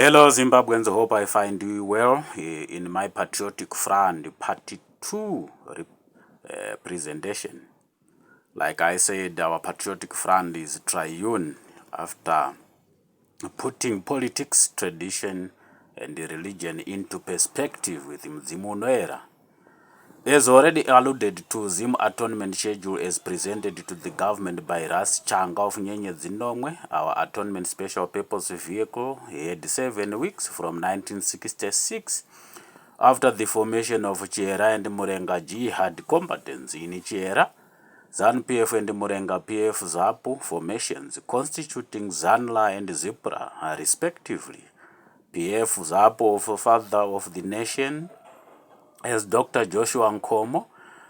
Hello Zimbabweans, hope I find you well in my Patriotic Front Part 2 presentation. Like I said, our Patriotic Front is triune after putting politics, tradition and religion into perspective with Mzimu Noera. As already alluded to, Zim atonement schedule is presented to the government by Ras Changa of Nyenye Zinomwe. Our atonement special purpose vehicle had 7 weeks from 1966 after the formation of Chiera and Murenga Jihad combatants in Chiera, ZANU-PF and Murenga PF ZAPU formations constituting ZANLA and ZIPRA respectively. PF ZAPU, Father of the Nation, as Dr. Joshua Nkomo,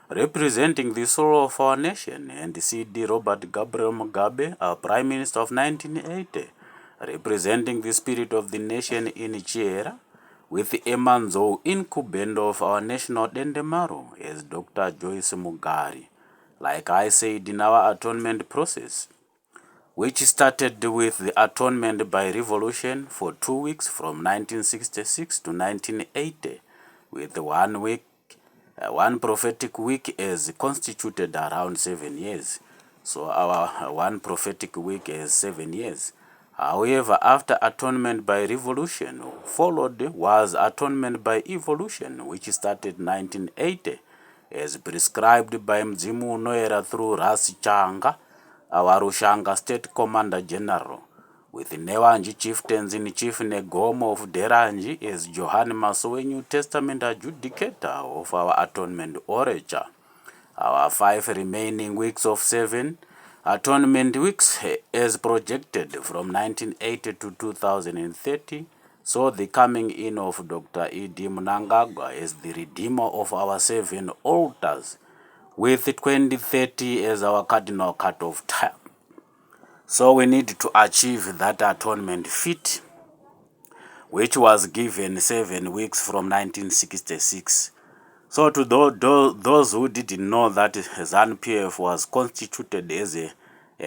representing the soul of our nation, and CD Robert Gabriel Mugabe, our Prime Minister of 1980, representing the spirit of the nation in Chiera, with Emanzo Inkubendo of our national Dendemaro as Dr. Joyce Mugari. Like I said in our atonement process, which started with the atonement by revolution for 2 weeks from 1966 to 1980, with 1 week, one prophetic week is constituted around 7 years. So our one prophetic week is 7 years. However, after atonement by revolution, followed was atonement by evolution, which started 1980, as prescribed by Mzimu Noera through Ras Changa, our Rushanga State Commander General, with Newanji chieftains in Chief Negomo of Deranji as Johan Masowe New Testament adjudicator of our atonement orature. Our 5 remaining weeks of 7 atonement weeks as projected from 1980 to 2030, so the coming in of Dr. E.D. Mnangagwa as the redeemer of our 7 altars, with 2030 as our cardinal cut-off time. So we need to achieve that atonement feat, which was given 7 weeks from 1966. So to those who didn't know that ZANU-PF was constituted as a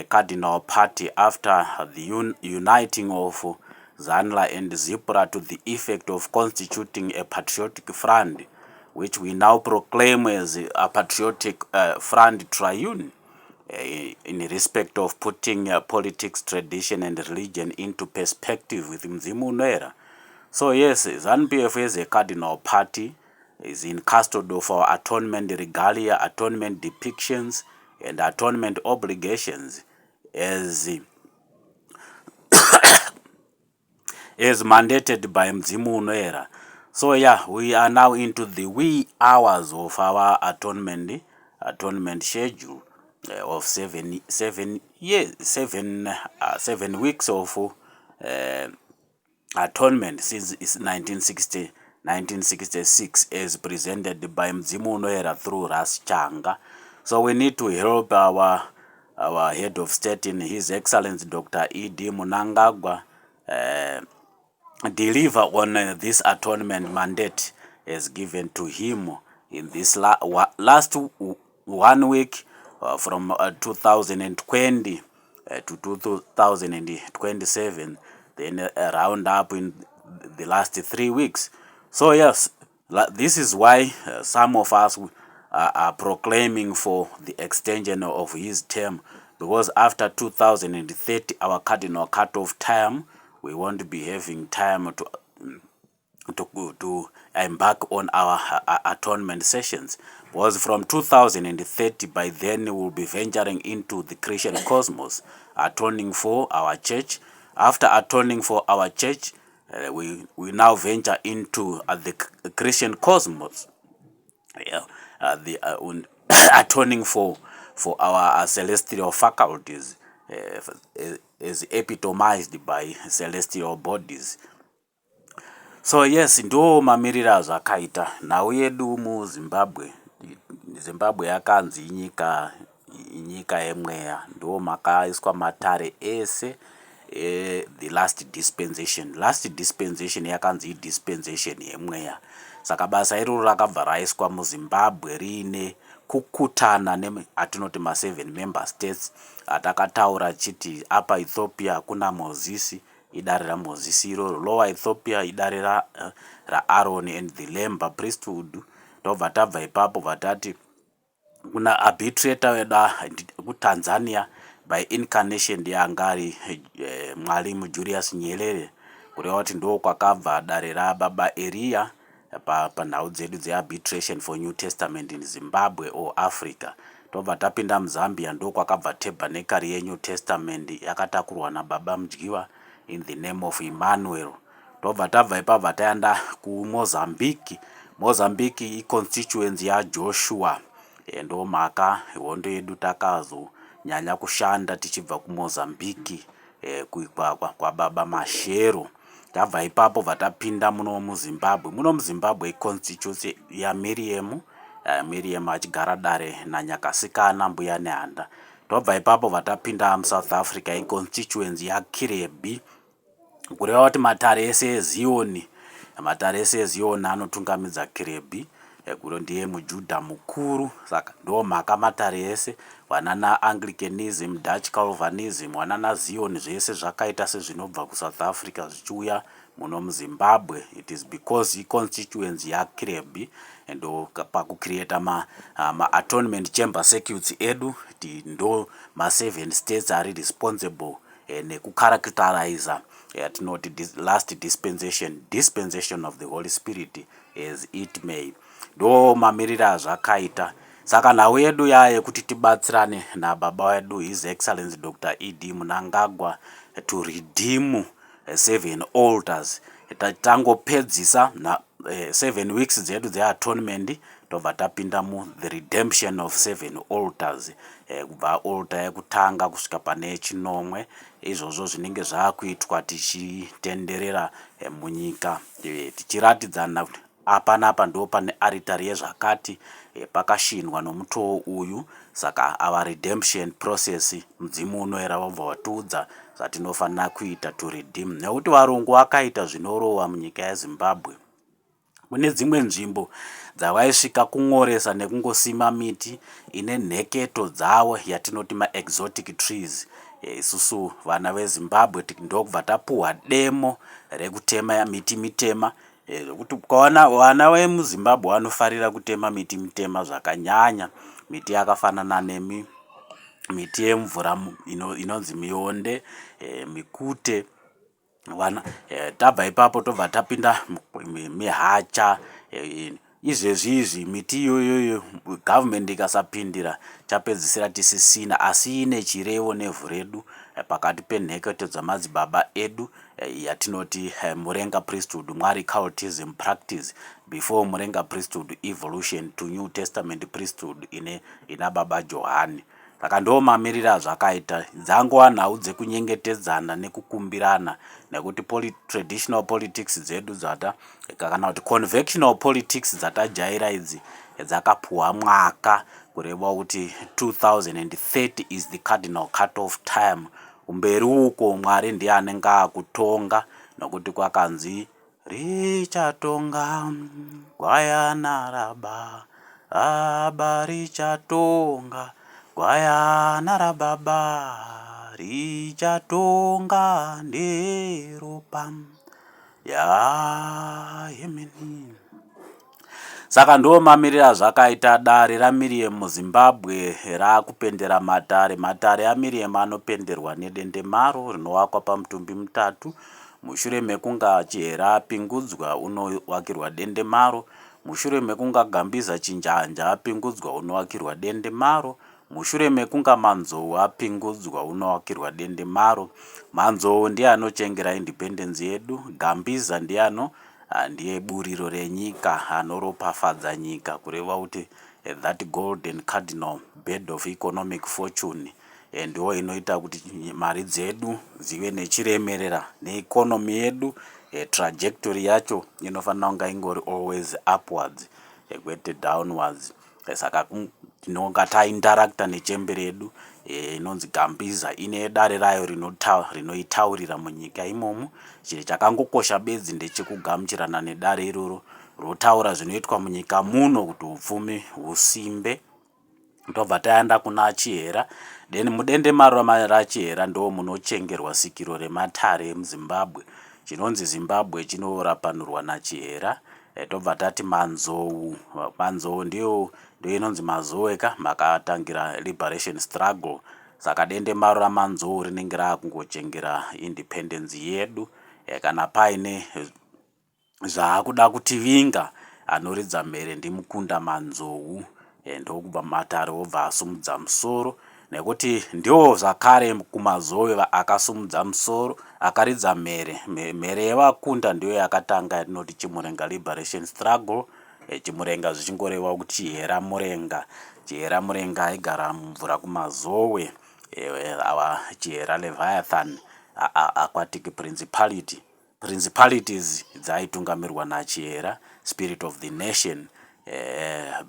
cardinal party after the uniting of ZANLA and ZIPRA to the effect of constituting a patriotic front, which we now proclaim as a patriotic front triune, in respect of putting politics, tradition and religion into perspective with Mzimu Noera. So yes, ZANU-PF is a cardinal party, is in custody of our atonement regalia, atonement depictions and atonement obligations as mandated by Mzimu Noera. So yeah, we are now into the wee hours of our atonement schedule of 7 weeks of atonement since it's 1966 as presented by Mzimu Noera through Ras Changa. So we need to help our head of state, in His Excellency Dr. E.D. Mnangagwa, deliver on this atonement mandate as given to him in this last 1 week from 2020 to 2027, then round up in the last 3 weeks. So yes, this is why some of us are proclaiming for the extension of his term, because after 2030, our cardinal cut-off time, we won't be having time to embark on our atonement sessions. Was from 2030, by then we will be venturing into the Christian cosmos, atoning for our church. After atoning for our church, we now venture into the Christian cosmos, atoning for our celestial faculties, is epitomized by celestial bodies. So yes, ndo mamirira zvakaita nhau yedu muZimbabwe. Zimbabwe yakanzi nyika yemweya, ndo makaiswa matare ese the last dispensation yakanzi dispensation yemweya. Saka basa iroro rakabva raiswa muZimbabwe riine kukutana atinoti ma7 member states atakataura chiti apa Ethiopia kuna Moses, idare raMoses iroro. Lower Ethiopia idare raAaron and the Lemba priesthood. Ndobva tabva ipapo vatati kuna arbitrator weda kuTanzania by incarnation ndiangari Mwalimu Julius Nyerere, kureva kuti ndo kwakabva dare rababa Elia panhau dzedu dzearbitration for New Testament in Zimbabwe or Africa. Tobva tapinda muZambia, ndo kwakabva tabernacle yeNew Testament yakatakurwa nababa Mudyiwa in the name of Emmanuel. Tobva tabva ipapo taenda kuMozambique. Mozambique iconstituency yaJoshua, ndo mhaka hondo yedu takazonyanya kushanda tichibva kuMozambique kwababa Mashero. Tabva ipapo vatapinda muno muZimbabwe iconstituency yaMiriam, Miriam achigara dare naNyakasikana mbuya nehanda. Tobva ipapo vatapinda muSouth Africa iconstituency yaKirebi, kureva kuti matare ese eZioni, anotungamidza Kirebi, kuro ndiye muJudha mukuru. Saka ndo mhaka matare ese wanana Anglicanism, Dutch Calvinism, wanana Zion zvese zvakaita sezvinobva kuSouth Africa zvichiuya muno muZimbabwe. It is because iconstituency yaKirebi ndo pakucreata ma-atonement chamber circuits edu ndo ma7 states ari responsible nekucharacterize yatinoti last dispensation of the Holy Spirit as it may. Ndo mamiriro azvakaita. Saka nhau yedu yekuti tibatsirane nababa wedu His Excellency Dr. E.D. Mnangagwa to redeem 7 altars. Tangopedzisa 7 weeks dzedu dzeatonement, tobva tapinda the redemption of 7 altars, kubva altar yekutanga kusvika pane chinomwe. Izvozvo zvinenge zvakuitwa tichitenderera munyika, tichiratidzana kuti apa ndo pane aritari yezvakati pakashinwa nomutoo uyu. Saka our redemption process mudzimu unoera wabva watiudza zvatinofanira kuita to redeem, nekuti varungu vakaita zvinorohwa munyika yeZimbabwe. Kune dzimwe nzvimbo dzavaisvika kung'oresa nekungosima miti ine nheketo dzawo yatinoti ma-exotic trees. Isusu vana veZimbabwe ndokubva tapuhwa demo rekutema miti mitema, kuti ukaona vana vemuZimbabwe vanofarira kutema miti mitema zvakanyanya. Miti yakafanana miti yemvura inonzi mionde, mikute. Tabva ipapo tobva tapinda mihacha. Izvezvi miti iyoyo government ikasapindira tapedzisira tisisina, asi ine chirevo nevhu redu pakati penheketo dzamadzibaba edu yatinoti Murenga priesthood, Mwari cultism practice before Murenga priesthood evolution to New Testament priesthood ina baba Johani. Saka ndo mamiriro azvakaita. Dzangova nhau dzekunyengetedzana nekukumbirana, nekuti traditional politics dzedu kana kuti convectional politics dzatajaira idzi dzakapuhwa mwaka, kureva kuti 2030 is the cardinal cut-off time. Kumberi uko Mwari ndiye anenge akutonga, nokuti kwakanzi richatonga gwayana rababa richatonga gwayana rababa richatonga nderopa yemeni. Saka ndo mamiriro azvakaita. Dare raMiriam muZimbabwe rakupendera matare aMiriam anopenderwa nedendemaro rinovakwa pamutumbi mutatu. Mushure mekunga Chihera apingudzwa unovakirwa dendemaro. Mushure mekunga Gambiza Chinjanja apingudzwa unovakirwa dendemaro. Mushure mekunga Manzou apingudzwa unovakirwa dendemaro. Manzou ndiye anochengera independence yedu. Gambiza ndiye buriro renyika, anoropafadza nyika, kureva kuti that golden cardinal bed of economic fortune ndiyo inoita kuti mari dzedu zive nechiremerera, neeconomy yedu trajectory yacho inofanira kunga ingori always upwards kwete downwards. Saka tinonga tainteracta nechembere yedu inonzi Gambiza, ine dare rayo rinoitaurira munyika imomo. Chiri chakangokosha bedzi ndechekugamuchirana nedare iroro rotaura zvinoitwa munyika muno kuti upfumi husimbe. Tobva taenda kuna Chihera. Mudendemaro raChihera ndo munochengerwa sikiro rematare emuZimbabwe. Chinonzi Zimbabwe chinorapanurwa naChihera. Tobva tati manzou ndiyo inonzi mazoweka makatangira liberation struggle. Saka dendemaro ramanzou rinenge rakungochengera independence yedu. Kana paine zvaakuda kutivinga, anoridza mhere ndimukunda manzou. Ndokubva matare obva asumudza musoro, nekuti ndio zvakare kumazove akasumudza musoro akaridza mhere. Mhere yevakunda ndiyo yakatanga yatinoti Chimurenga liberation struggle. Chimurenga zvichingoreva kuti Chihera Murenga. Chihera Murenga aigara mumvura kumazove. Ava Chihera Leviathan Aquatic Principalities dzaaitungamirwa naChihera, Spirit of the Nation.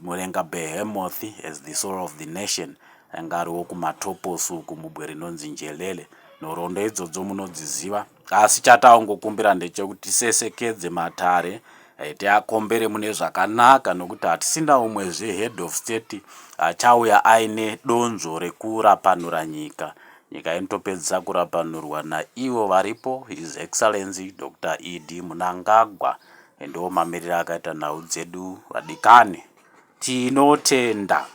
Murenga Behemoth as the Soul of the Nation. Angariwo kumatoposu kumubwe rinonzi Njelele. Nhoroondo idzodzo munodziziva. Asi chataungokumbira ndechekuti tisesekedze matare, tiakombere mune zvakanaka, nokuti hatisina umwezve head of state achauya aine donzvo rekurapanura nyika. Nyika inotopedzisa kurapanurwa naivo varipo, His Excellency Dr. E.D. Mnangagwa. Ndo mamiriro akaita nhau dzedu vadikani. Tinotenda.